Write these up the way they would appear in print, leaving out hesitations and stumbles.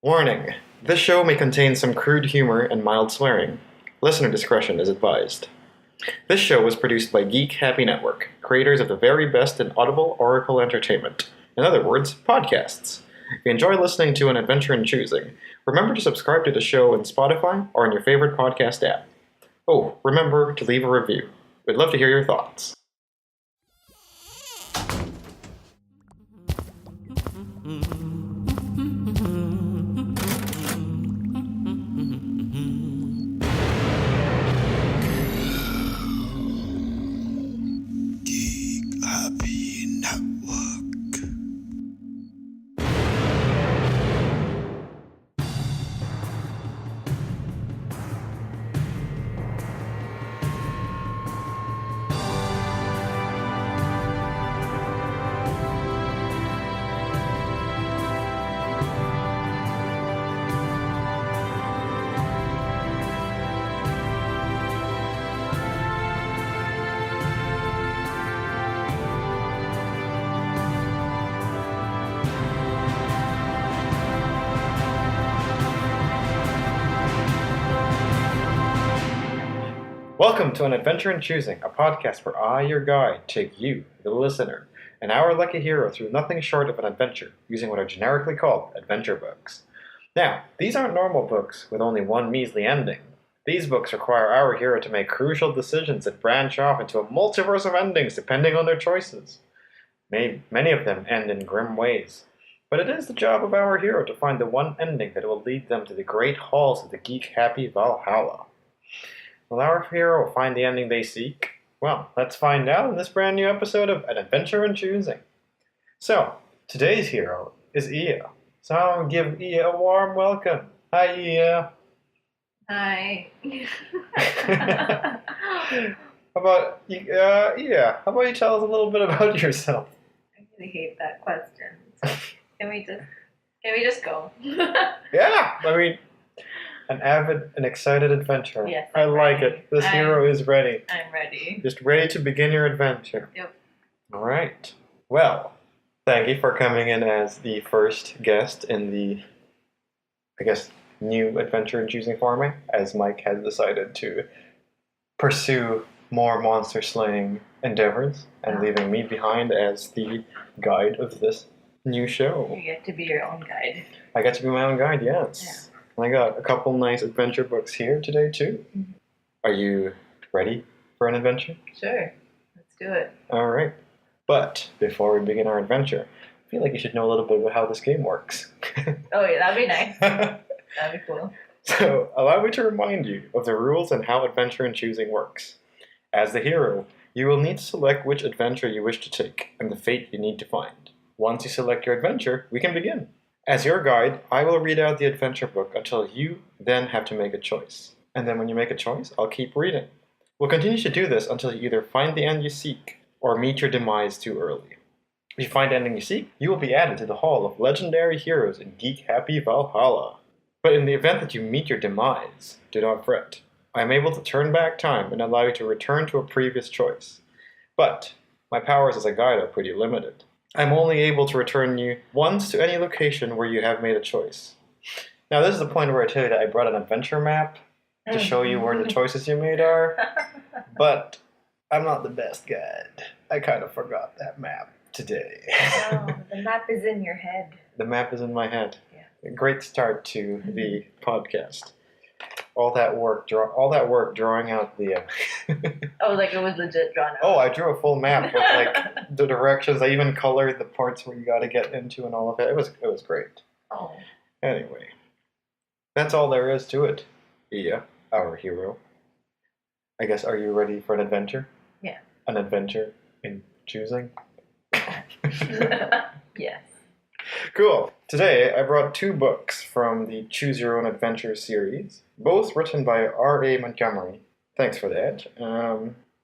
Warning: this show may contain some crude humor and mild swearing. Listener discretion is advised. This show was produced by Geek Happy Network, creators of the very best in audible oracle entertainment. In other words, podcasts. If you enjoy listening to An Adventure in Choosing, remember to subscribe to the show in Spotify or in your favorite podcast app. Oh, remember to leave a review. We'd love to hear your thoughts. Geek Happy Network. Welcome to An Adventure in Choosing, a podcast where I, your guide, take you, the listener, and our lucky hero through nothing short of an adventure, using what are generically called adventure books. Now, these aren't normal books with only one measly ending. These books require our hero to make crucial decisions that branch off into a multiverse of endings depending on their choices. Many of them end in grim ways, but it is the job of our hero to find the one ending that will lead them to the great halls of the Geek Happy Valhalla. Will our hero find the ending they seek? Well, let's find out in this brand new episode of An Adventure in Choosing. So, today's hero is Iya. So I'll give Iya a warm welcome. Hi, Iya. Hi. How about Iya? How about you tell us a little bit about yourself? I really hate that question. So can we just go? Yeah, I mean, an avid and excited adventurer. Yes, I I'm like ready. it. This hero is ready. I'm ready. Just ready to begin your adventure. Yep. All right. Well, thank you for coming in as the first guest in the, new Adventure in Choosing format, as Mike has decided to pursue more monster slaying endeavors and leaving me behind as the guide of this new show. You get to be your own guide. I get to be my own guide, yes. Yeah. And I got a couple nice adventure books here today, too. Mhm. Are you ready for an adventure? Sure. Let's do it. All right. But before we begin our adventure, I feel like you should know a little bit about how this game works. Oh yeah, that'd be nice. That'd be cool. So, allow me to remind you of the rules and how Adventure in Choosing works. As the hero, you will need to select which adventure you wish to take and the fate you need to find. Once you select your adventure, we can begin. As your guide, I will read out the adventure book until you then have to make a choice. And then when you make a choice, I'll keep reading. We'll continue to do this until you either find the end you seek or meet your demise too early. If you find the ending you seek, you will be added to the Hall of Legendary Heroes in Geek Happy Valhalla. But in the event that you meet your demise, do not fret. I am able to turn back time and allow you to return to a previous choice. But my powers as a guide are pretty limited. I'm only able to return you once to any location where you have made a choice. Now this is the point where I tell you that I brought an adventure map to show you where the choices you made are, but I'm not the best guide. I kind of forgot that map today. No, the map is in your head. The map is in my head. Yeah. A great start to the podcast. All that work drawing out the. Oh, like it was legit drawn out. Oh, I drew a full map with like the directions. I even colored the parts where you got to get into and all of it. It was great. Oh. Anyway, that's all there is to it. Iya, our hero. I guess, are you ready for an adventure? Yeah. An adventure in choosing? Yes. Cool. Today, I brought two books from the Choose Your Own Adventure series, both written by R.A. Montgomery. Thanks for that.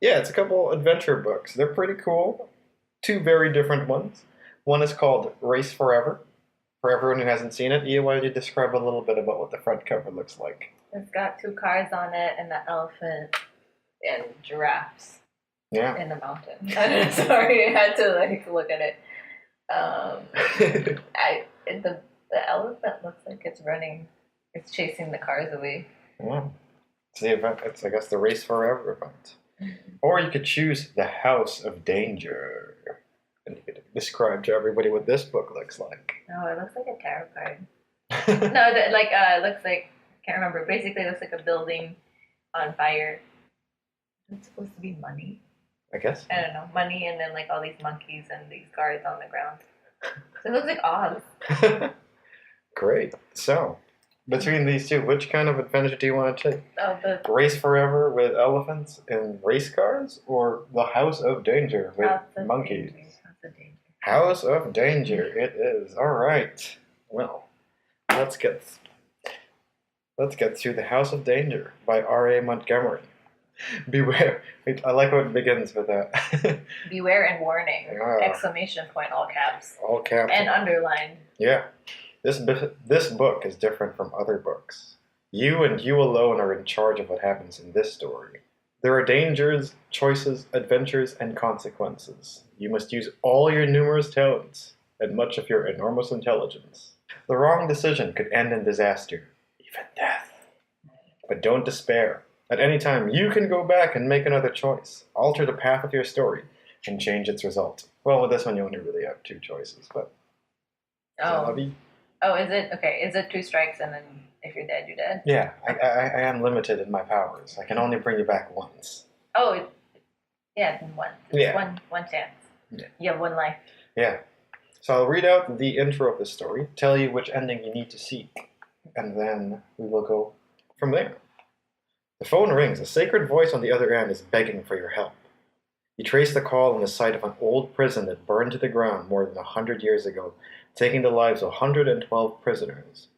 Yeah, it's a couple adventure books. They're pretty cool. Two very different ones. One is called Race Forever. For everyone who hasn't seen it, Iya, why don't you describe a little bit about what the front cover looks like? It's got 2 cars on it and an elephant and giraffes Yeah. in the mountain. Sorry, I had to like look at it. The elephant looks like it's running. It's chasing the cars away. Yeah. It's the event. It's, I guess, the Race Forever event. Or you could choose the House of Danger. And you could describe to everybody what this book looks like. No, it looks like a tarot card. No, it looks like, I can't remember. Basically, it looks like a building on fire. It's supposed to be money. I guess. I don't know. Money and then like all these monkeys and these guards on the ground. So it looks like Oz. Great. So, between these two, which kind of adventure do you want to take? Oh, the Race Forever with elephants and race cars, or the House of Danger with House of monkeys? Danger. House of Danger. House of Danger, it is. All right. Well, let's get through the House of Danger by R.A. Montgomery. Beware. I like how it begins with that. Beware and warning! Ah. Exclamation point, all caps. All caps. And underlined. Yeah. This book is different from other books. You and you alone are in charge of what happens in this story. There are dangers, choices, adventures, and consequences. You must use all your numerous talents and much of your enormous intelligence. The wrong decision could end in disaster, even death. But don't despair. At any time, you can go back and make another choice, alter the path of your story, and change its result. Well, with this one, you only really have two choices, but... Oh, is it? Okay, is it 2 strikes and then if you're dead, you're dead? Yeah, I am limited in my powers. I can only bring you back once. Oh, yeah, one. It's Yeah. one chance. Yeah. You have 1 life. Yeah. So I'll read out the intro of the story, tell you which ending you need to seek, and then we will go from there. The phone rings. A sacred voice on the other end is begging for your help. You trace the call on the site of an old prison that burned to the ground more than 100 years ago, taking the lives of 112 prisoners.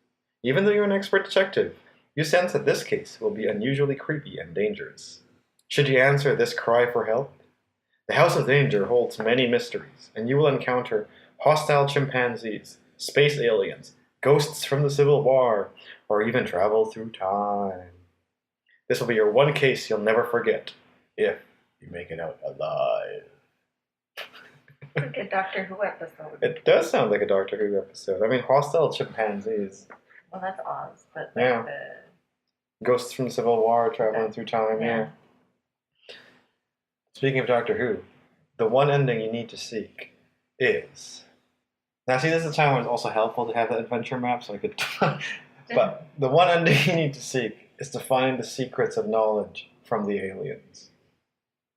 Even though you're an expert detective, you sense that this case will be unusually creepy and dangerous. Should you answer this cry for help? The House of Danger holds many mysteries, and you will encounter hostile chimpanzees, space aliens, ghosts from the Civil War, or even travel through time. This will be your one case you'll never forget, if you make it out alive. Like a Doctor Who episode. It does sound like a Doctor Who episode. I mean, hostile chimpanzees. Well, that's Oz, but Yeah. the... Ghosts from the Civil War traveling through time, yeah. Speaking of Doctor Who, the one ending you need to seek is... Now, see, this is a time when it's also helpful to have the adventure map, so I could... But the one ending you need to seek is to find the secrets of knowledge from the aliens.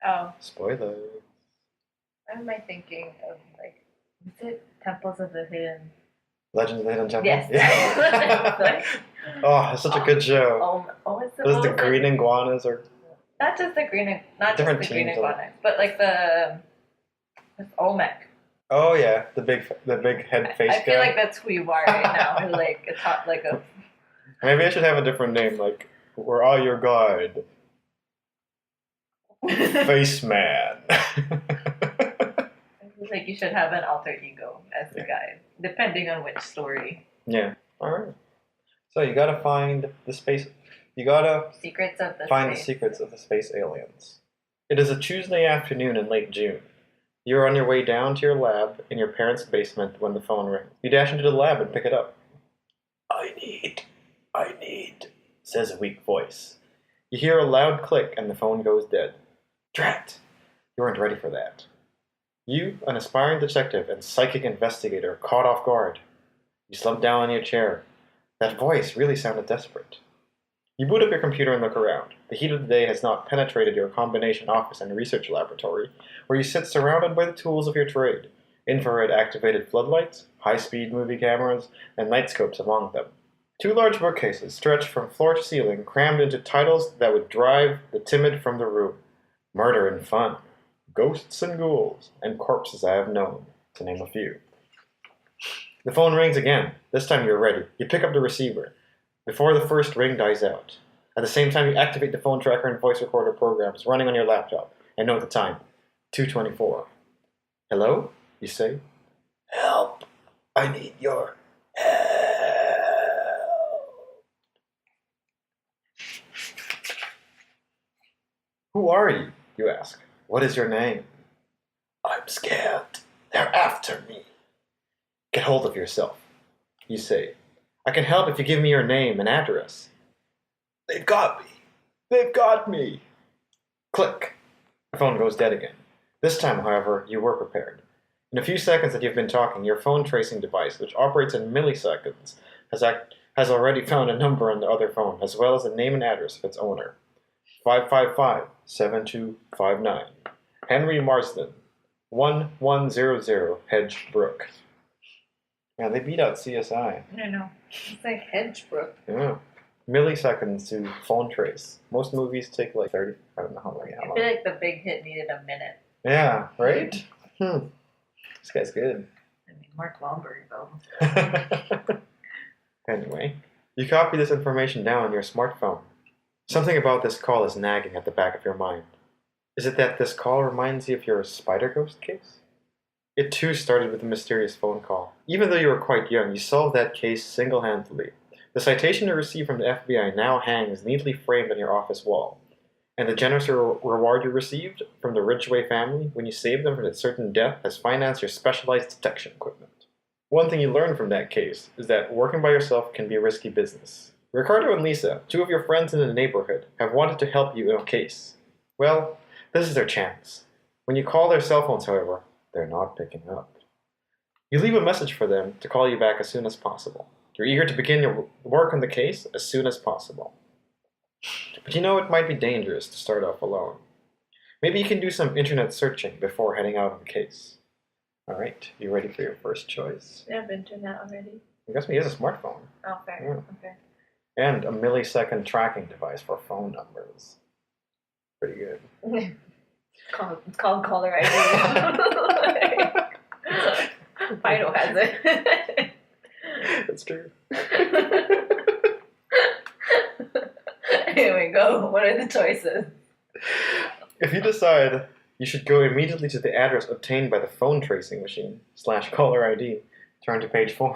Oh. Spoiler. What am I thinking of? Like, is it Temples of the Hidden? Legends of the Hidden Temple? Yes. Yeah. Oh, it's such a good show. What Those the green iguanas or... Not just the green, not Different just the green teams iguanas, but like the Olmec. Oh yeah, the big head face guy. I feel like that's who you are right now. Like a top, like a... Maybe I should have a different name, like, we're all your guide. Face Man. Like you should have an alter ego as the guide, depending on which story. Yeah. Alright. So you gotta find the space... You gotta Secrets of the find space. the secrets of the space aliens. It is a Tuesday afternoon in late June. You're on your way down to your lab in your parents' basement when the phone rings. You dash into the lab and pick it up. I need, says a weak voice. You hear a loud click and the phone goes dead. Drat! You weren't ready for that. You, an aspiring detective and psychic investigator, caught off guard. You slumped down in your chair. That voice really sounded desperate. You boot up your computer and look around. The heat of the day has not penetrated your combination office and research laboratory, where you sit surrounded by the tools of your trade. Infrared-activated floodlights, high-speed movie cameras, and night scopes among them. 2 large bookcases stretched from floor to ceiling, crammed into titles that would drive the timid from the room. Murder and Fun, Ghosts and Ghouls, and Corpses I Have Known, to name a few. The phone rings again. This time you're ready. You pick up the receiver. Before the first ring dies out. At the same time, you activate the phone tracker and voice recorder programs running on your laptop, and note the time, 2:24. Hello? You say. Help! I need your help! Who are you? You ask. What is your name? I'm scared. They're after me. Get hold of yourself. You say. I can help if you give me your name and address. They've got me. They've got me. Click. The phone goes dead again. This time, however, you were prepared. In a few seconds that you've been talking, your phone tracing device, which operates in milliseconds, has already found a number on the other phone, as well as the name and address of its owner. 555-7259. Henry Marsden, 1100 Hedge Brook. Yeah, they beat out CSI. I know. It's like Hedgebrook. Yeah. Milliseconds to phone trace. Most movies take like 30. I don't know how long. I feel like the big hit needed a minute. Yeah, right? This guy's good. I mean, Mark Wahlberg, though. Anyway, you copy this information down on your smartphone. Something about this call is nagging at the back of your mind. Is it that this call reminds you of your spider ghost case? It too started with a mysterious phone call. Even though you were quite young, you solved that case single-handedly. The citation you received from the FBI now hangs neatly framed on your office wall. And the generous reward you received from the Ridgway family when you saved them from a certain death has financed your specialized detection equipment. One thing you learned from that case is that working by yourself can be a risky business. Ricardo and Lisa, two of your friends in the neighborhood, have wanted to help you in a case. Well, this is their chance. When you call their cell phones, however, they're not picking up. You leave a message for them to call you back as soon as possible. You're eager to begin your work on the case as soon as possible. But you know it might be dangerous to start off alone. Maybe you can do some internet searching before heading out on the case. Alright, you ready for your first choice? You have internet already? I guess he has a smartphone. Oh, fair. Yeah. Okay. And a millisecond tracking device for phone numbers. Pretty good. It's called caller ID. Fido has it. That's true. Here we go. What are the choices? If you decide you should go immediately to the address obtained by the phone tracing machine / caller ID, turn to page 4.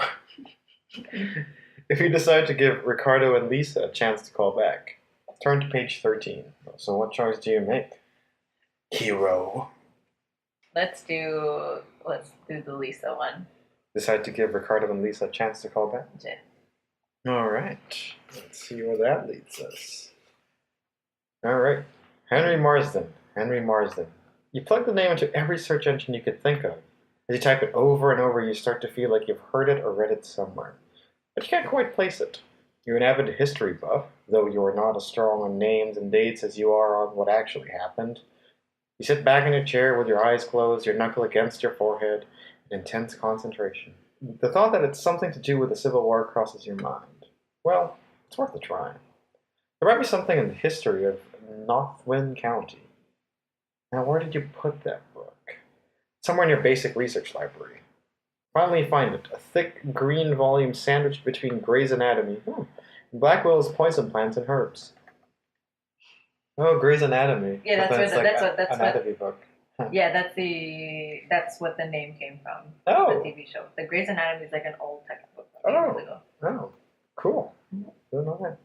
If you decide to give Ricardo and Lisa a chance to call back, turn to page 13. So what choice do you make? Hero. Let's do the Lisa one. Decide to give Ricardo and Lisa a chance to call back? Yeah. Alright. Let's see where that leads us. Alright. Henry Marsden. You plug the name into every search engine you could think of. As you type it over and over, you start to feel like you've heard it or read it somewhere. But you can't quite place it. You're an avid history buff, though you are not as strong on names and dates as you are on what actually happened. You sit back in your chair with your eyes closed, your knuckle against your forehead, in intense concentration. The thought that it's something to do with the Civil War crosses your mind. Well, it's worth a try. There might be something in the history of Northwind County. Now, where did you put that book? Somewhere in your basic research library. Finally, you find it. A thick green volume sandwiched between Gray's Anatomy and Blackwell's Poison Plants and Herbs. Oh, Gray's Anatomy. Yeah, But that's then it's what like anatomy book. Yeah, that's what the name came from. Oh. The TV show. The Grey's Anatomy is like an old textbook. From years ago. Oh, cool. Didn't know that.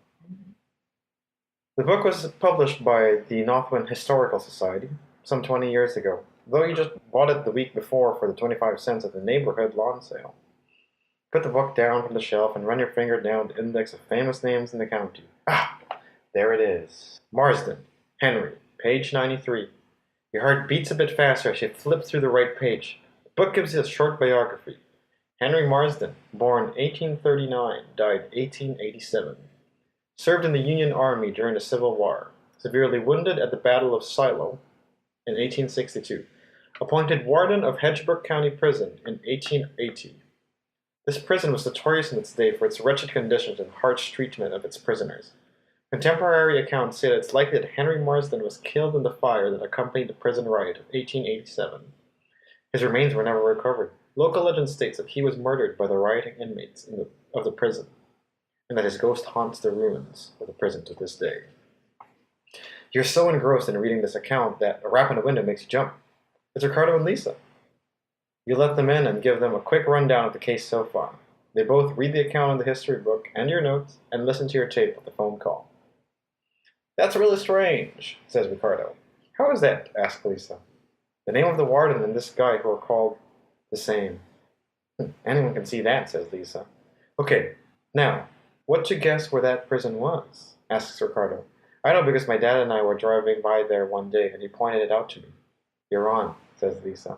The book was published by the Northwind Historical Society some 20 years ago, though you just bought it the week before for the 25 cents at the neighborhood lawn sale. Put the book down from the shelf and run your finger down the index of famous names in the county. Ah, there it is. Marsden, Henry, page 93. Your heart beats a bit faster as you flip through the right page. The book gives you a short biography. Henry Marsden, born 1839, died 1887. Served in the Union Army during the Civil War. Severely wounded at the Battle of Shiloh in 1862. Appointed warden of Hedgebrook County Prison in 1880. This prison was notorious in its day for its wretched conditions and harsh treatment of its prisoners. Contemporary accounts say that it's likely that Henry Marsden was killed in the fire that accompanied the prison riot of 1887. His remains were never recovered. Local legend states that he was murdered by the rioting inmates of the prison, and that his ghost haunts the ruins of the prison to this day. You're so engrossed in reading this account that a rap on the window makes you jump. It's Ricardo and Lisa. You let them in and give them a quick rundown of the case so far. They both read the account in the history book and your notes and listen to your tape of the phone call. That's really strange, says Ricardo. How is that? Asks Lisa. The name of the warden and this guy who are called the same. Anyone can see that, says Lisa. Okay, Now, what'd you guess where that prison was? Asks Ricardo. I know because my dad and I were driving by there one day and he pointed it out to me. You're on, says Lisa.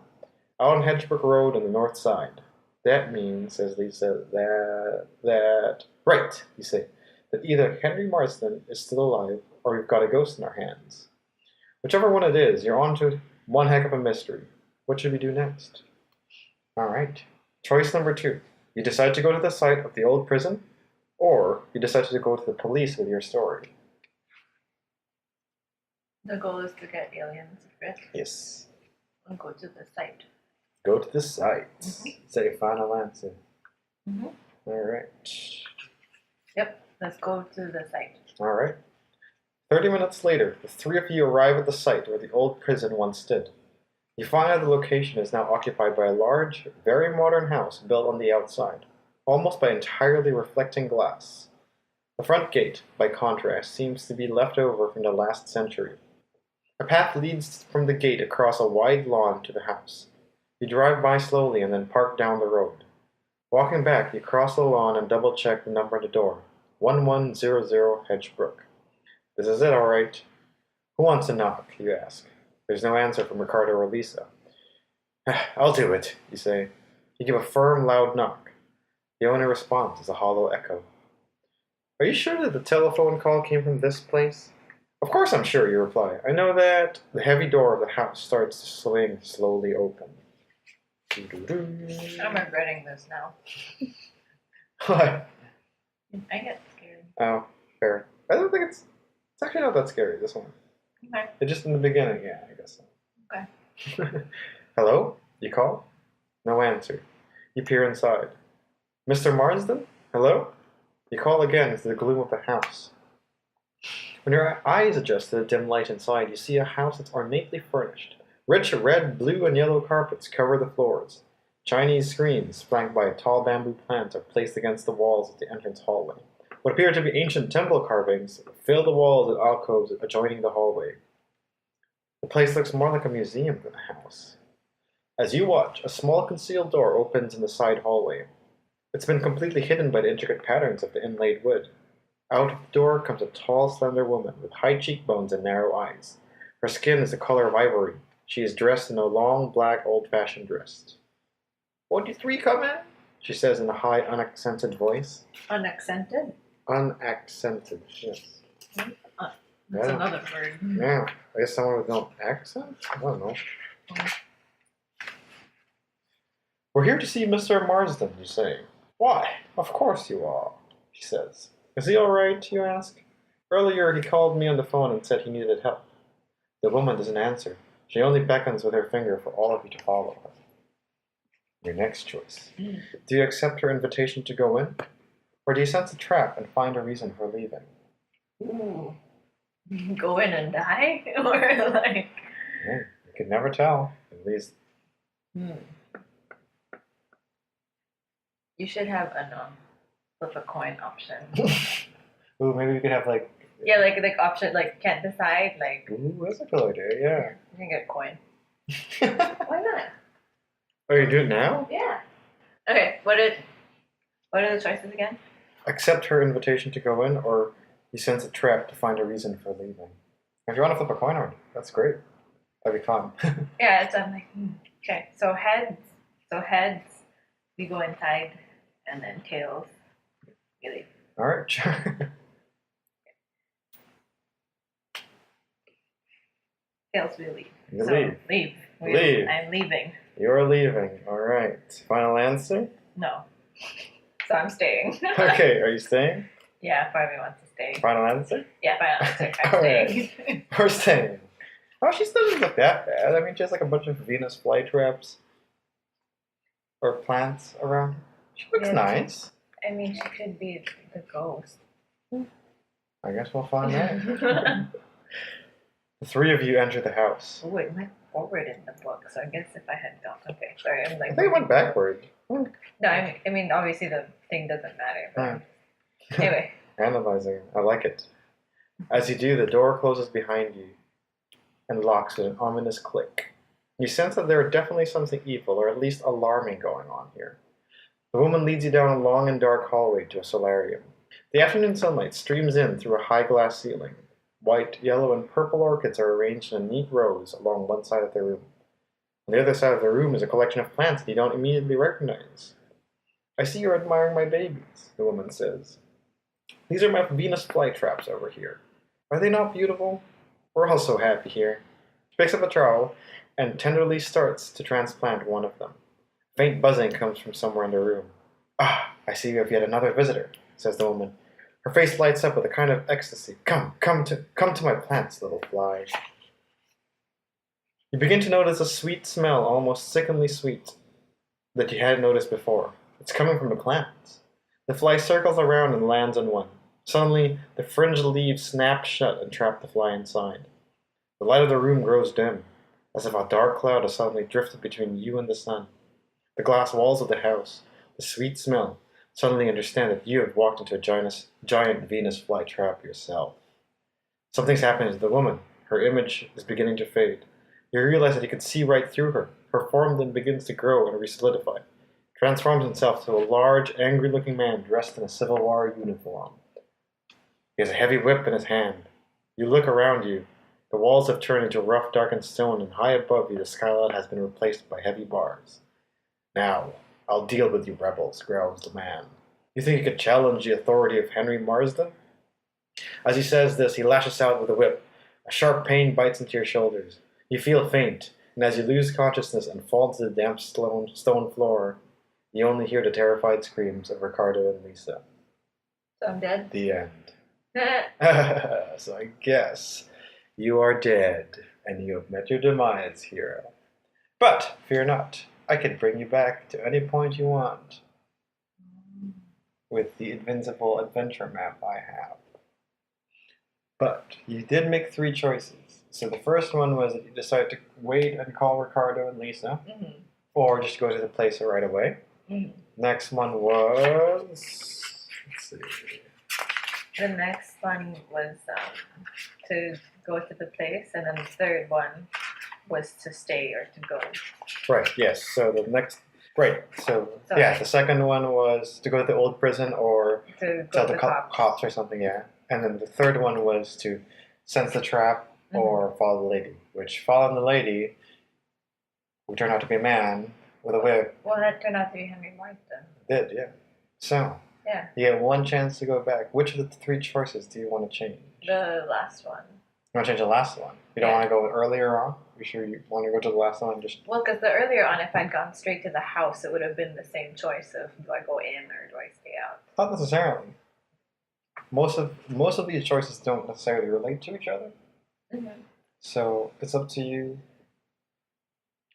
Out on Hedgebrook Road on the north side. That means, says Lisa, that... Right, you say, that either Henry Marsden is still alive or we've got a ghost in our hands. Whichever one it is, you're on to one heck of a mystery. What should we do next? Alright. Choice number 2. You decide to go to the site of the old prison, or you decide to go to the police with your story. The goal is to get aliens, right? Yes. And go to the site. Go to the site. Say final answer. Mm-hmm. Alright. Yep, let's go to the site. Alright. 30 minutes later, the three of you arrive at the site where the old prison once stood. You find that the location is now occupied by a large, very modern house built on the outside, almost by entirely reflecting glass. The front gate, by contrast, seems to be left over from the last century. A path leads from the gate across a wide lawn to the house. You drive by slowly and then park down the road. Walking back, you cross the lawn and double-check the number on the door. 1100 Hedgebrook. This is it, all right. Who wants to knock, you ask. There's no answer from Ricardo or Lisa. I'll do it, you say. You give a firm, loud knock. The only response is a hollow echo. Are you sure that the telephone call came from this place? Of course I'm sure, you reply. I know that. The heavy door of the house starts to swing slowly open. I'm regretting this now. What? I get scared. Oh, fair. I don't think it's actually not that scary, this one. Okay. It's just in the beginning, yeah, I guess so. Okay. Hello? You call? No answer. You peer inside. Mr. Marsden? Hello? You call again into the gloom of the house. When your eyes adjust to the dim light inside, you see a house that's ornately furnished. Rich red, blue, and yellow carpets cover the floors. Chinese screens, flanked by tall bamboo plants, are placed against the walls of the entrance hallway. What appear to be ancient temple carvings fill the walls and alcoves adjoining the hallway. The place looks more like a museum than a house. As you watch, a small concealed door opens in the side hallway. It's been completely hidden by the intricate patterns of the inlaid wood. Out of the door comes a tall, slender woman with high cheekbones and narrow eyes. Her skin is the color of ivory. She is dressed in a long, black, old-fashioned dress. Won't you three come in? She says in a high, unaccented voice. Unaccented? Unaccented, yes. That's Yeah. another word. Yeah, I guess someone with no accent? I don't know. We're here to see Mr. Marsden, you say. Why, of course you are, she says. Is he all right, you ask? Earlier he called me on the phone and said he needed help. The woman doesn't answer. She only beckons with her finger for all of you to follow her. Your next choice. Do you accept her invitation to go in? Or do you sense a trap and find a reason for leaving? Ooh. Go in and die? Or like... Yeah, you could never tell. At least... You should have a flip a coin option. Ooh, maybe we could have like... Yeah, like option, like can't decide, like... Ooh, that's a cool idea, yeah. You can get a coin. Why not? Oh, you do it now? Yeah. Okay, what are the choices again? Accept her invitation to go in, or you sense a trap to find a reason for leaving. If you want to flip a coin on it, that's great. That'd be fun. Yeah, it's I'm like, okay. So heads, we go inside, and then tails, we leave. All right, sure. Tails, we leave. You So, leave. Leave. Leave. I'm leaving. You're leaving. All right. Final answer? No. So I'm staying. Okay, are you staying? Yeah, Barbie wants to stay. Final answer? Yeah, final answer. I'm All staying. We're staying. Oh, she still doesn't look that bad. I mean, she has like a bunch of Venus flytraps or plants around her. She looks Yeah. nice. I mean, she could be the ghost. I guess we'll find out. The three of you enter the house. Oh, it went forward in the book, so I guess if I had gone, okay, sorry, I'm like. I think it went backward. No, I mean, obviously the thing doesn't matter. But anyway, Analyzing. I like it. As you do, the door closes behind you and locks with an ominous click. You sense that there is definitely something evil, or at least alarming, going on here. The woman leads you down a long and dark hallway to a solarium. The afternoon sunlight streams in through a high glass ceiling. White, yellow, and purple orchids are arranged in neat rows along one side of the room. On the other side of the room is a collection of plants that you don't immediately recognize. I see you're admiring my babies, the woman says. These are my Venus flytraps over here. Are they not beautiful? We're all so happy here. She picks up a trowel and tenderly starts to transplant one of them. Faint buzzing comes from somewhere in the room. Ah, I see you have yet another visitor, says the woman. Her face lights up with a kind of ecstasy. Come to my plants, little fly. You begin to notice a sweet smell, almost sickeningly sweet, that you hadn't noticed before. It's coming from the plants. The fly circles around and lands on one. Suddenly, the fringed leaves snap shut and trap the fly inside. The light of the room grows dim, as if a dark cloud has suddenly drifted between you and the sun. The glass walls of the house, the sweet smell, suddenly understand that you have walked into a giant Venus flytrap yourself. Something's happening to the woman. Her image is beginning to fade. You realize that you can see right through her. Her form then begins to grow and re-solidify. Transforms himself to a large, angry-looking man dressed in a Civil War uniform. He has a heavy whip in his hand. You look around you. The walls have turned into rough, darkened stone, and high above you the skylight has been replaced by heavy bars. Now, I'll deal with you rebels, growls the man. You think you could challenge the authority of Henry Marsden? As he says this, he lashes out with a whip. A sharp pain bites into your shoulders. You feel faint, and as you lose consciousness and fall to the damp stone floor, you only hear the terrified screams of Ricardo and Lisa. So I'm dead? The end. So I guess you are dead, and you have met your demise, hero. But fear not, I can bring you back to any point you want with the invincible adventure map I have. But you did make 3 choices. So the first one was that you decided to wait and call Ricardo and Lisa, or just go to the place right away. Next one was, let's see. The next one was to go to the place, and then the third one was to stay or to go. Right, yes. So the next, right. So yeah, the second one was to go to the old prison or To tell go the to cops. cops or something, yeah. And then the third one was to sense the trap or follow the lady, which following the lady, who turned out to be a man with a whip. Well, that turned out to be Henry Marsden. Did, yeah. So, Yeah. you get one chance to go back. Which of the 3 choices do you want to change? The last one. You want to change the last one? You don't want to go earlier on? You sure you want to go to the last one? Just Well, because the earlier on, if I'd gone straight to the house, it would have been the same choice of do I go in or do I stay out? not necessarily. Most of these choices don't necessarily relate to each other. So it's up to you.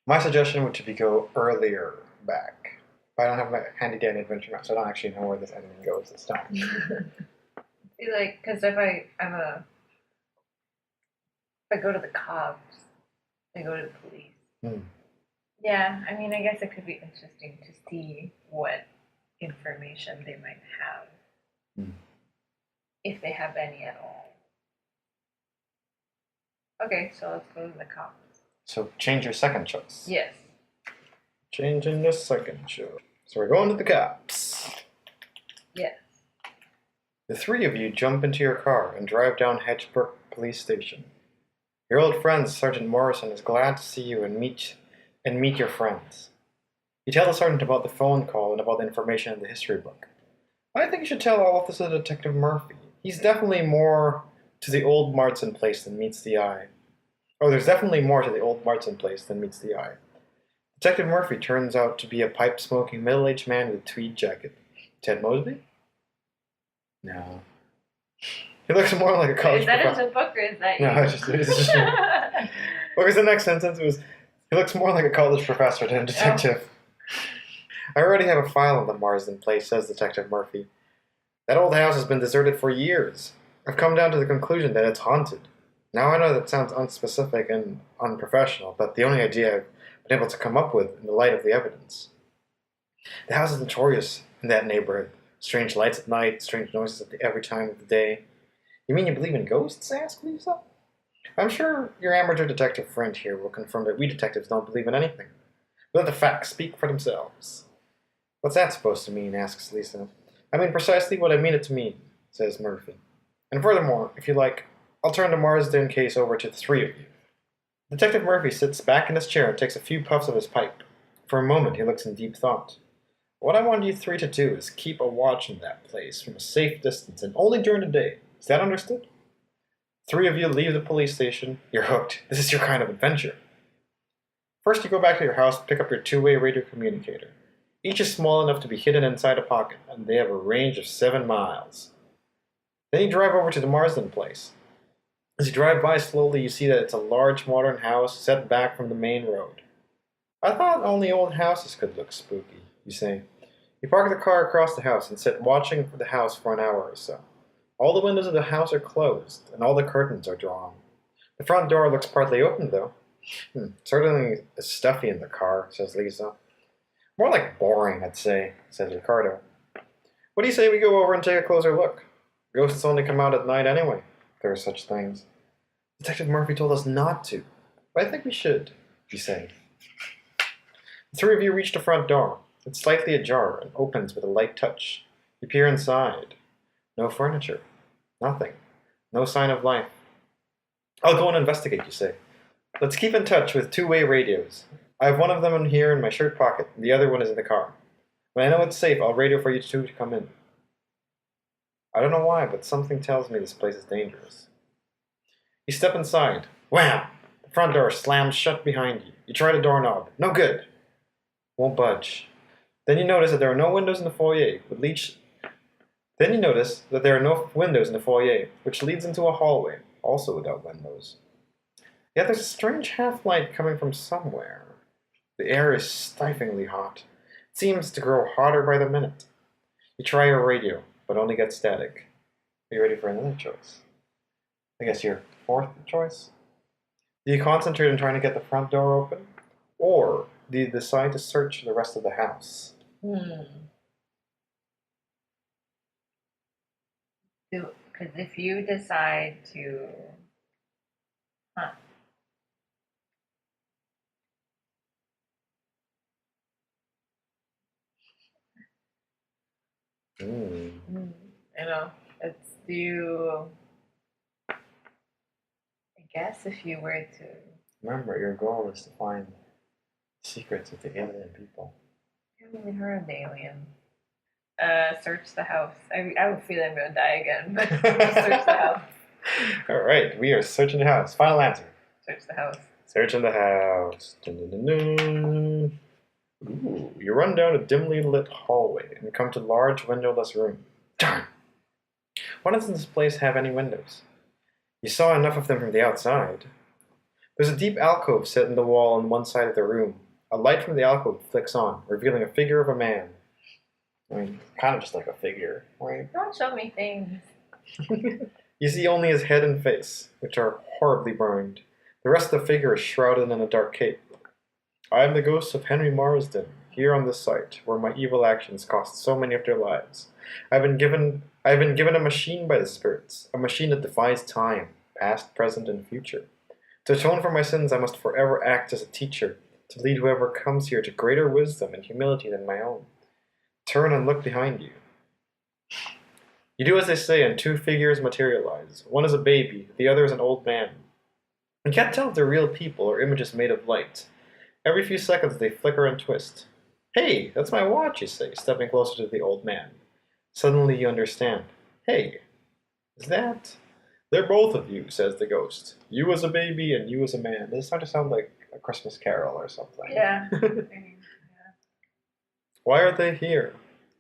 My suggestion would be go earlier back. But I don't have my handy dandy adventure map, so I don't actually know where this ending goes this time. See, like, because if I go to the cops, I go to the police. Yeah, I mean, I guess it could be interesting to see what information they might have, if they have any at all. Okay, so let's go to the cops. So change your second choice. Yes. Changing the second choice. So we're going to the cops. Yes. The 3 of you jump into your car and drive down Hedgebrook Police Station. Your old friend Sergeant Morrison is glad to see you and meet your friends. You tell the sergeant about the phone call and about the information in the history book. I think you should tell all of this to Detective Murphy. He's definitely more to the old Marsden place than meets the eye. Oh, there's definitely more to the old Marsden place than meets the eye. Detective Murphy turns out to be a pipe-smoking middle-aged man with a tweed jacket. Ted Mosby? No. He looks more like a college Is that professor. in the book or is that you? No, it's just what was the next sentence? It was, he looks more like a college professor than a detective. I already have a file on the Marsden place, says Detective Murphy. That old house has been deserted for years. I've come down to the conclusion that it's haunted. Now I know that sounds unspecific and unprofessional, but the only idea I've been able to come up with in the light of the evidence. The house is notorious in that neighborhood. Strange lights at night, strange noises at every time of the day. You mean you believe in ghosts? Asked Lisa. I'm sure your amateur detective friend here will confirm that we detectives don't believe in anything. Let the facts speak for themselves. What's that supposed to mean? Asks Lisa. I mean precisely what I mean it to mean, says Murphy. And furthermore, if you like, I'll turn the Marsden case over to the three of you. Detective Murphy sits back in his chair and takes a few puffs of his pipe. For a moment he looks in deep thought. What I want you three to do is keep a watch on that place from a safe distance and only during the day. Is that understood? Three of you leave the police station. You're hooked. This is your kind of adventure. First you go back to your house, pick up your two-way radio communicator. Each is small enough to be hidden inside a pocket, and they have a range of 7 miles. Then you drive over to the Marsden place. As you drive by slowly, you see that it's a large modern house set back from the main road. I thought only old houses could look spooky, you say. You park the car across the house and sit watching for the house for an hour or so. All the windows of the house are closed, and all the curtains are drawn. The front door looks partly open, though. Certainly it's stuffy in the car, says Lisa. More like boring, I'd say, says Ricardo. What do you say we go over and take a closer look? Ghosts only come out at night anyway, if there are such things. Detective Murphy told us not to, but I think we should, you say. The three of you reach the front door. It's slightly ajar and opens with a light touch. You peer inside. No furniture. Nothing. No sign of life. I'll go and investigate, you say. Let's keep in touch with two-way radios. I have one of them in here in my shirt pocket, and the other one is in the car. When I know it's safe, I'll radio for you two to come in. I don't know why, but something tells me this place is dangerous. You step inside. Wham! The front door slams shut behind you. You try the doorknob. No good. Won't budge. Then you notice that there are no windows in the foyer, which leads into a hallway, also without windows. Yet there's a strange half-light coming from somewhere. The air is stiflingly hot. It seems to grow hotter by the minute. You try your radio, but only get static. Are you ready for another choice? I guess your fourth choice? Do you concentrate on trying to get the front door open? Or do you decide to search the rest of the house? Because if you decide to... it's I guess if you were to... Remember, your goal is to find secrets of the alien people. I haven't even heard of the alien. Search the house. I have a feeling I'm going to die again, but just search the house. Alright, we are searching the house. Final answer. Search the house. Searching the house. Dun, dun, dun, dun. Ooh, you run down a dimly lit hallway and come to a large windowless room. Darn! Why doesn't this place have any windows? You saw enough of them from the outside. There's a deep alcove set in the wall on one side of the room. A light from the alcove flicks on, revealing a figure of a man. I mean, kind of just like a figure, right? Don't show me things. You see only his head and face, which are horribly burned. The rest of the figure is shrouded in a dark cape. I am the ghost of Henry Marsden, here on this site, where my evil actions cost so many of their lives. I have been given a machine by the spirits, a machine that defies time, past, present, and future. To atone for my sins, I must forever act as a teacher, to lead whoever comes here to greater wisdom and humility than my own. Turn and look behind you. You do as they say, and two figures materialize. One is a baby, the other is an old man. You can't tell if they're real people or images made of light. Every few seconds they flicker and twist. Hey, that's my watch, you say, stepping closer to the old man. Suddenly you understand. Hey, is that... They're both of you, says the ghost. You as a baby and you as a man. This is starting to sound like a Christmas Carol or something. Yeah. Why are they here?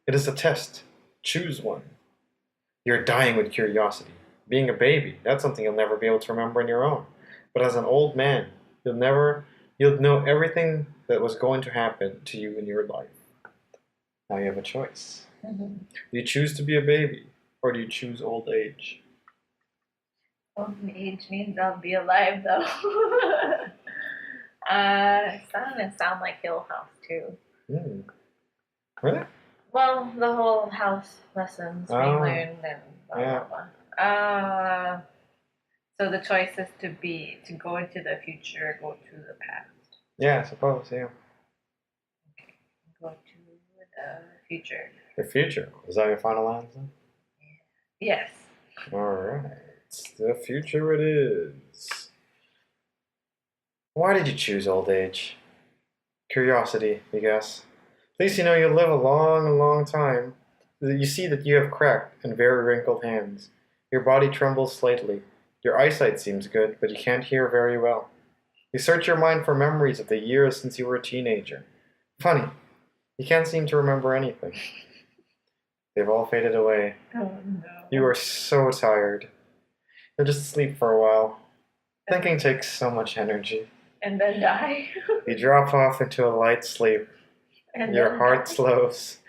It is a test. Choose one. You're dying with curiosity. Being a baby, that's something you'll never be able to remember on your own. But as an old man, you'll know everything that was going to happen to you in your life. Now you have a choice. Do you choose to be a baby, or do you choose old age? Old age means I'll be alive, though. It's starting to sound like Hill House, too. Really? Well, the whole house lessons we learned and blah, blah, blah. So the choice is to go into the future or go to the past. Yeah, I suppose, yeah. Okay. Go to the future. The future. Is that your final answer? Yes. Alright. The future it is. Why did you choose old age? Curiosity, I guess. At least you know you'll live a long time. You see that you have cracked and very wrinkled hands. Your body trembles slightly. Your eyesight seems good, but you can't hear very well. You search your mind for memories of the years since you were a teenager. Funny, you can't seem to remember anything. They've all faded away. Oh no. You are so tired. You'll just sleep for a while. Thinking takes so much energy. And then die. You drop off into a light sleep. And Your heart slows,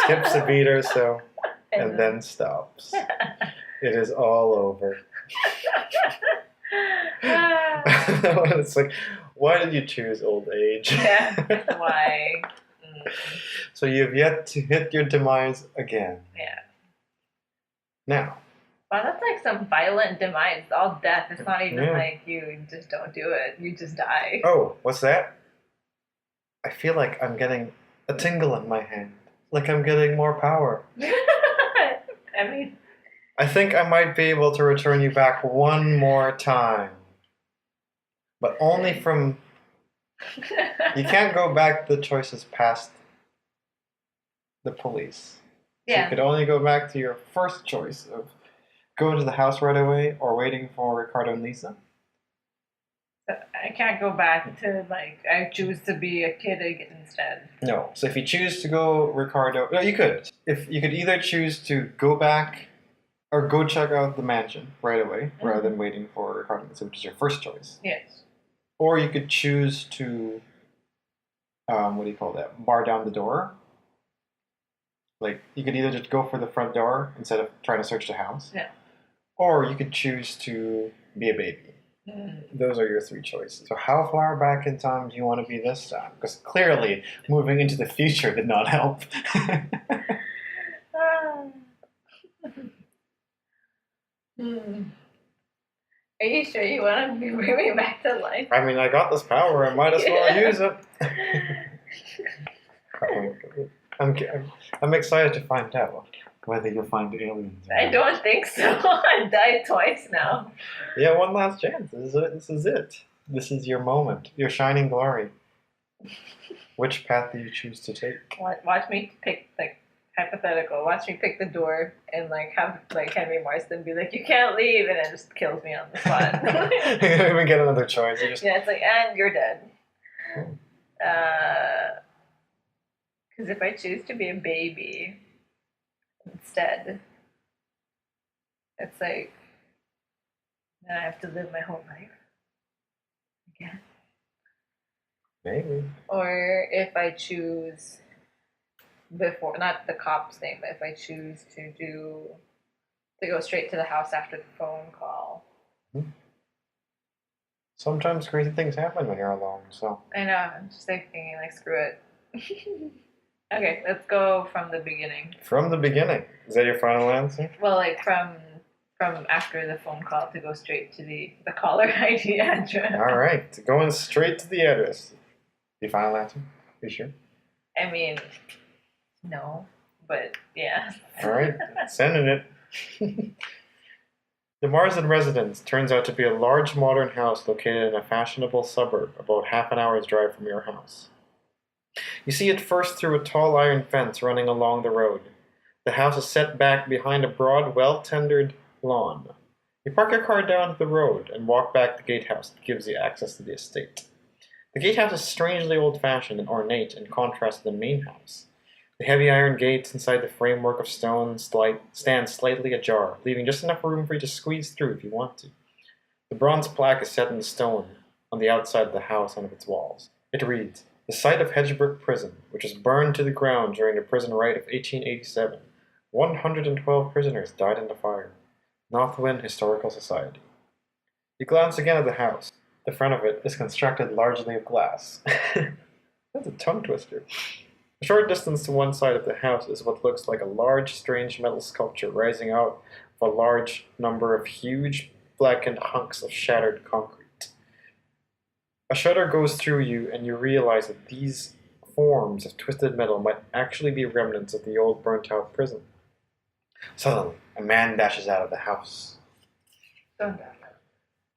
skips a beat or so, and then stops. It is all over. It's like, why did you choose old age? Yeah, why? So you've yet to hit your demise again. Yeah. Now. Wow, that's like some violent demise. It's all death. It's not even like you just don't do it. You just die. Oh, what's that? I feel like I'm getting a tingle in my hand. Like I'm getting more power. I mean... I think I might be able to return you back one more time. But only from... You can't go back the choices past the police. So yeah. You could only go back to your first choice of going to the house right away or waiting for Ricardo and Lisa. I can't go back to, like, I choose to be a kid instead. No. So if you choose to go Ricardo... No, you could. If you could either choose to go back or go check out the mansion right away rather than waiting for Ricardo and Lisa, which is your first choice. Yes. Or you could choose to, bar down the door. Like, you could either just go for the front door instead of trying to search the house. Yeah. Or you could choose to be a baby. Those are your three choices. So how far back in time do you want to be this time? Because clearly, moving into the future did not help. Are you sure you want to bring me back to life? I mean, I got this power. I might as well use it. I'm excited to find out whether you'll find aliens. I don't think so. I died twice now. Yeah, one last chance. This is it. This is your moment. Your shining glory. Which path do you choose to take? Watch me pick, like, hypothetical. Watch me pick the door and, like, have, like, Henry Marston be like, you can't leave, and it just kills me on the spot. You don't even get another choice. Yeah, it's like, and you're dead. Because if I choose to be a baby instead, it's like, then I have to live my whole life again. Maybe. Or if I choose before, not the cop's name, but if I choose to go straight to the house after the phone call. Sometimes crazy things happen when you're alone, so. I know, I'm just like thinking, like, screw it. Okay, let's go from the beginning. From the beginning. Is that your final answer? Well, like, from after the phone call to go straight to the caller ID address. All right, going straight to the address. The final answer? Are you sure? I mean, no, but yeah. All right, sending it. The Marsden residence turns out to be a large modern house located in a fashionable suburb about half an hour's drive from your house. You see it first through a tall iron fence running along the road. The house is set back behind a broad, well-tendered lawn. You park your car down to the road and walk back the gatehouse that gives you access to the estate. The gatehouse is strangely old-fashioned and ornate in contrast to the main house. The heavy iron gates inside the framework of stone stand slightly ajar, leaving just enough room for you to squeeze through if you want to. The bronze plaque is set in stone on the outside of the house and of its walls. It reads, "The site of Hedgebrook Prison, which was burned to the ground during the prison riot of 1887. 112 prisoners died in the fire. Northwind Historical Society." You glance again at the house. The front of it is constructed largely of glass. That's a tongue twister. A short distance to one side of the house is what looks like a large, strange metal sculpture rising out of a large number of huge, blackened hunks of shattered concrete. A shudder goes through you, and you realize that these forms of twisted metal might actually be remnants of the old burnt-out prison. Suddenly, a man dashes out of the house. Don't die.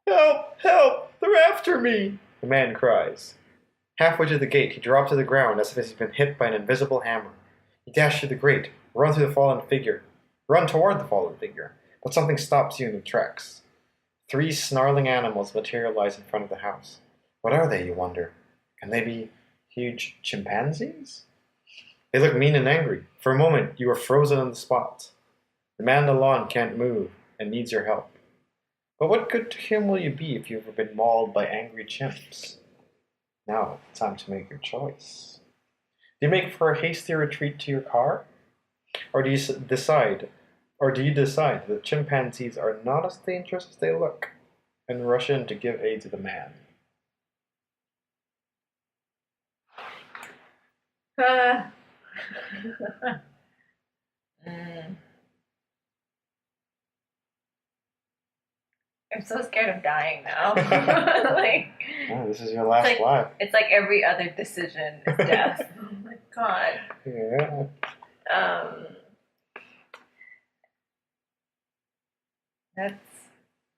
Help! Help! They're after me! The man cries. Halfway to the gate, he drops to the ground as if he's been hit by an invisible hammer. You dash through the grate, run toward the fallen figure, but something stops you in your tracks. 3 snarling animals materialize in front of the house. What are they, you wonder? Can they be huge chimpanzees? They look mean and angry. For a moment, you are frozen on the spot. The man on the lawn can't move and needs your help. But what good to him will you be if you've ever been mauled by angry chimps? Now, time to make your choice. Do you make for a hasty retreat to your car? Or do you decide that chimpanzees are not as dangerous as they look and rush in to give aid to the man? I'm so scared of dying now. This is your last life. It's like every other decision is death. Oh my god. Yeah.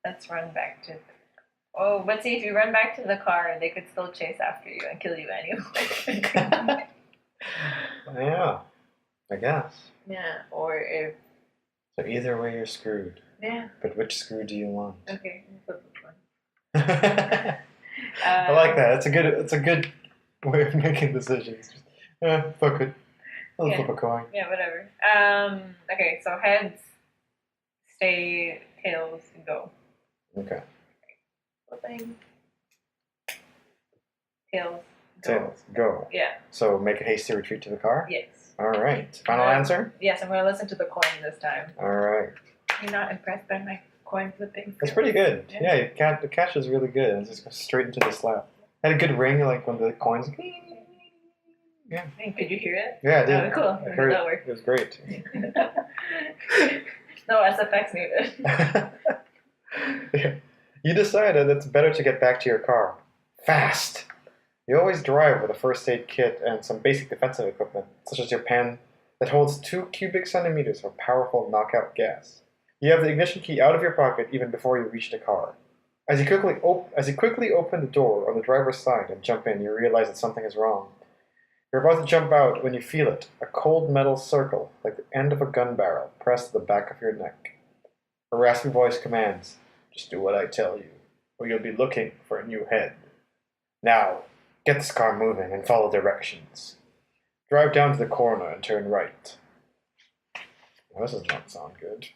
Let's run back to. Oh, but see, if you run back to the car, they could still chase after you and kill you anyway. Yeah, I guess. Yeah, or if. So either way, you're screwed. Yeah. But which screw do you want? Okay, flip this one. I like that. It's a good way of making decisions. Fuck it. I'll flip a coin. Yeah, whatever. Okay, so heads, stay, tails, go. Okay. Flipping. Tails. Go. Tails, go. Yeah. So make a hasty retreat to the car? Yes. All right. Final answer? Yes, I'm going to listen to the coin this time. All right. You're not impressed by my coin flipping? That's pretty good. Yeah, the catch is really good. It just goes straight into the slap. Had a good ring, like when the coins. Yeah. Could you hear it? Yeah, I did. Oh, cool. I heard that it. worked. It was great. No SFX needed. Yeah. You decided it's better to get back to your car. Fast! You always drive with a first aid kit and some basic defensive equipment, such as your pen that holds 2 cubic centimeters of powerful knockout gas. You have the ignition key out of your pocket even before you reach the car. As you quickly open the door on the driver's side and jump in, you realize that something is wrong. You're about to jump out when you feel it, a cold metal circle, like the end of a gun barrel, pressed to the back of your neck. A raspy voice commands, "Just do what I tell you, or you'll be looking for a new head. Now, get this car moving and follow directions. Drive down to the corner and turn right." Well, this does not sound good.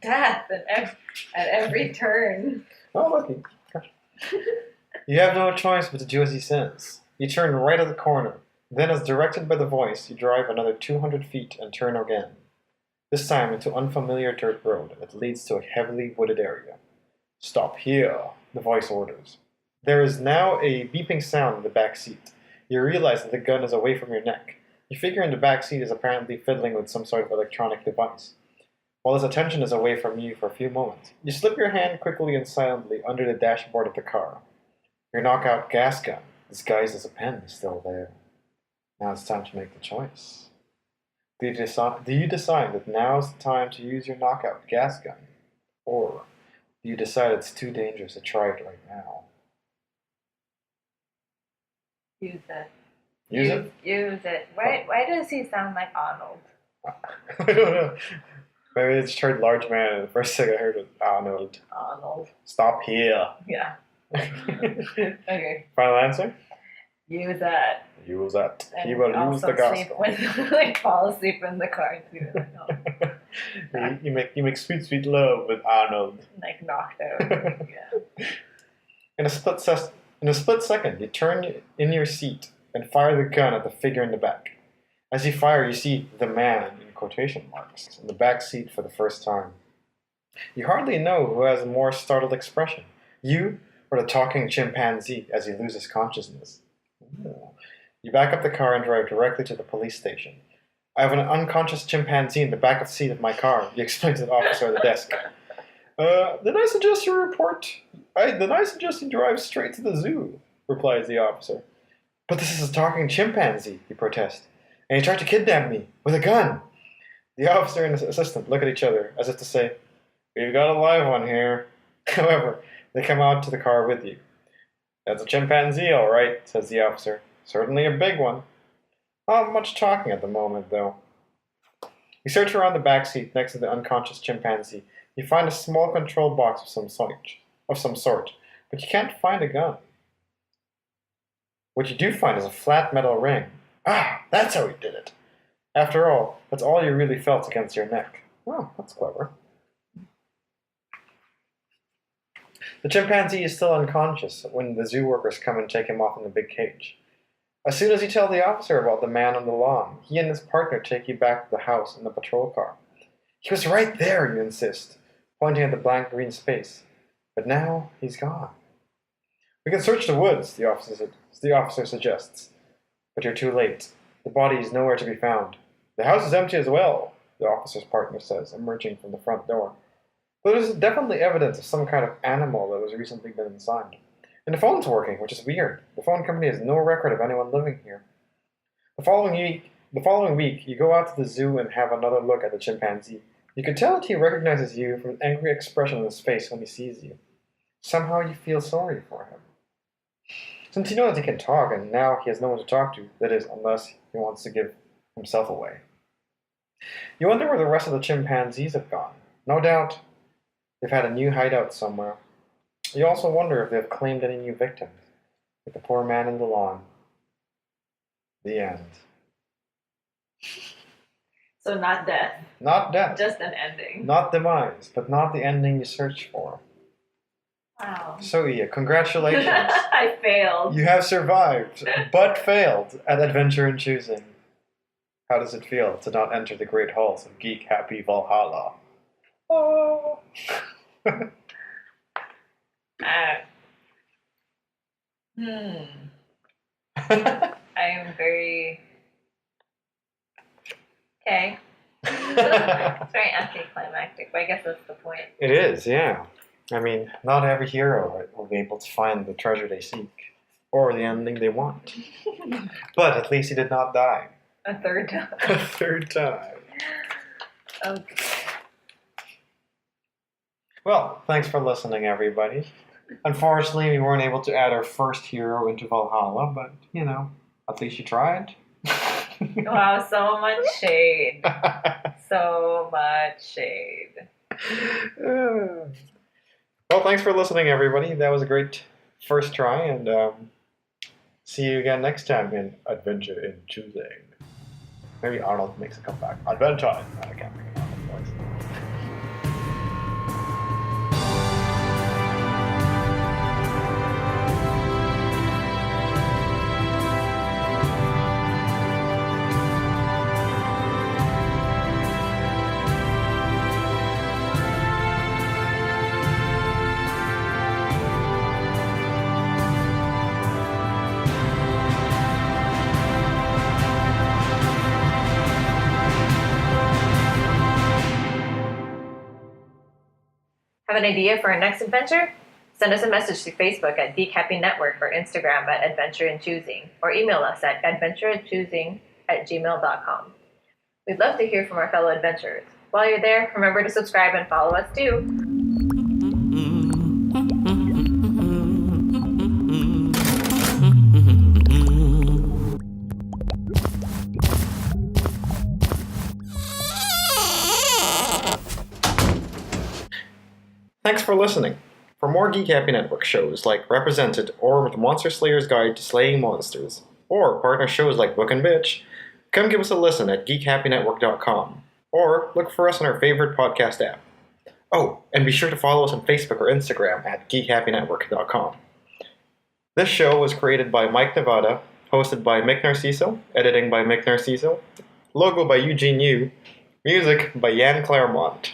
Death at every turn. Oh, lucky. Gosh. You have no choice but to do as he says. You turn right at the corner. Then, as directed by the voice, you drive another 200 feet and turn again. This time into unfamiliar dirt road that leads to a heavily wooded area. "Stop here," the voice orders. There is now a beeping sound in the back seat. You realize that the gun is away from your neck. You figure in the back seat is apparently fiddling with some sort of electronic device. While his attention is away from you for a few moments, you slip your hand quickly and silently under the dashboard of the car. Your knockout gas gun, disguised as a pen, is still there. Now it's time to make the choice. Do you decide that now is the time to use your knockout gas gun? Or do you decide it's too dangerous to try it right now? Use it. Use it? Use it. Why does he sound like Arnold? I don't know. Maybe I just heard large man and the first thing I heard was Arnold. Arnold. Stop here. Yeah. Okay. Final answer? Use that. Use that. And He will use the gas gun. Like fall asleep in the car too. You make sweet love with Arnold. Like knocked out. Yeah. In a split second, you turn in your seat and fire the gun at the figure in the back. As you fire, you see "the man" in quotation marks in the back seat for the first time. You hardly know who has a more startled expression, you or the talking chimpanzee as he loses consciousness. Ooh. You back up the car and drive directly to the police station. "I have an unconscious chimpanzee in the back of the seat of my car," you explain to the officer at the desk. Then I suggest you drive straight to the zoo," replies the officer. But this is a talking chimpanzee, he protests. And he tried to kidnap me with a gun. The officer and his assistant look at each other as if to say, we've got a live one here. However, they come out to the car with you. That's a chimpanzee, all right, says the officer. Certainly a big one. Not much talking at the moment, though. You search around the back seat next to the unconscious chimpanzee. You find a small control box of some sort, but you can't find a gun. What you do find is a flat metal ring. Ah, that's how he did it. After all, that's all you really felt against your neck. Oh, that's clever. The chimpanzee is still unconscious when the zoo workers come and take him off in the big cage. As soon as you tell the officer about the man on the lawn, he and his partner take you back to the house in the patrol car. He was right there, you insist, pointing at the blank green space. But now he's gone. We can search the woods, the officer suggests. But you're too late. The body is nowhere to be found. The house is empty as well, the officer's partner says, emerging from the front door. But there's definitely evidence of some kind of animal that has recently been inside. And the phone's working, which is weird. The phone company has no record of anyone living here. The following week, you go out to the zoo and have another look at the chimpanzee. You can tell that he recognizes you from an angry expression on his face when he sees you. Somehow you feel sorry for him. Since you know that he can talk, and now he has no one to talk to, that is, unless he wants to give himself away. You wonder where the rest of the chimpanzees have gone. No doubt, they've had a new hideout somewhere. You also wonder if they have claimed any new victims, like the poor man in the lawn. The end. So not death. Not death. Just an ending. Not demise, but not the ending you search for. Wow. So, Iya, congratulations. I failed. You have survived, but failed at Adventure in Choosing. How does it feel to not enter the great halls of Geek Happy Valhalla? Oh. I am very... Okay. It's very anticlimactic, but I guess that's the point. It is, yeah. I mean, not every hero will be able to find the treasure they seek, or the ending they want. But at least he did not die. A third time. A third time. Okay. Well, thanks for listening, everybody. Unfortunately, we weren't able to add our first hero into Valhalla, but, you know, at least you tried. Wow, so much shade. So much shade. Well, thanks for listening, everybody. That was a great first try, and see you again next time in Adventure in Choosing. Maybe Arnold makes a comeback. Adventure! I can't make an Arnold voice. Have an idea for our next adventure? Send us a message to Facebook at Geek Happy Network or Instagram at Adventure in Choosing, or email us at adventureandchoosing@gmail.com. We'd love to hear from our fellow adventurers. While you're there, remember to subscribe and follow us too. Thanks for listening. For more Geek Happy Network shows like Represented or The Monster Slayer's Guide to Slaying Monsters, or partner shows like Book and Bitch, come give us a listen at geekhappynetwork.com, or look for us on our favorite podcast app. Oh, and be sure to follow us on Facebook or Instagram at geekhappynetwork.com. This show was created by Mike Nevada, hosted by Mick Narciso, editing by Mick Narciso, logo by Eugene Yu, music by Yan Claremont.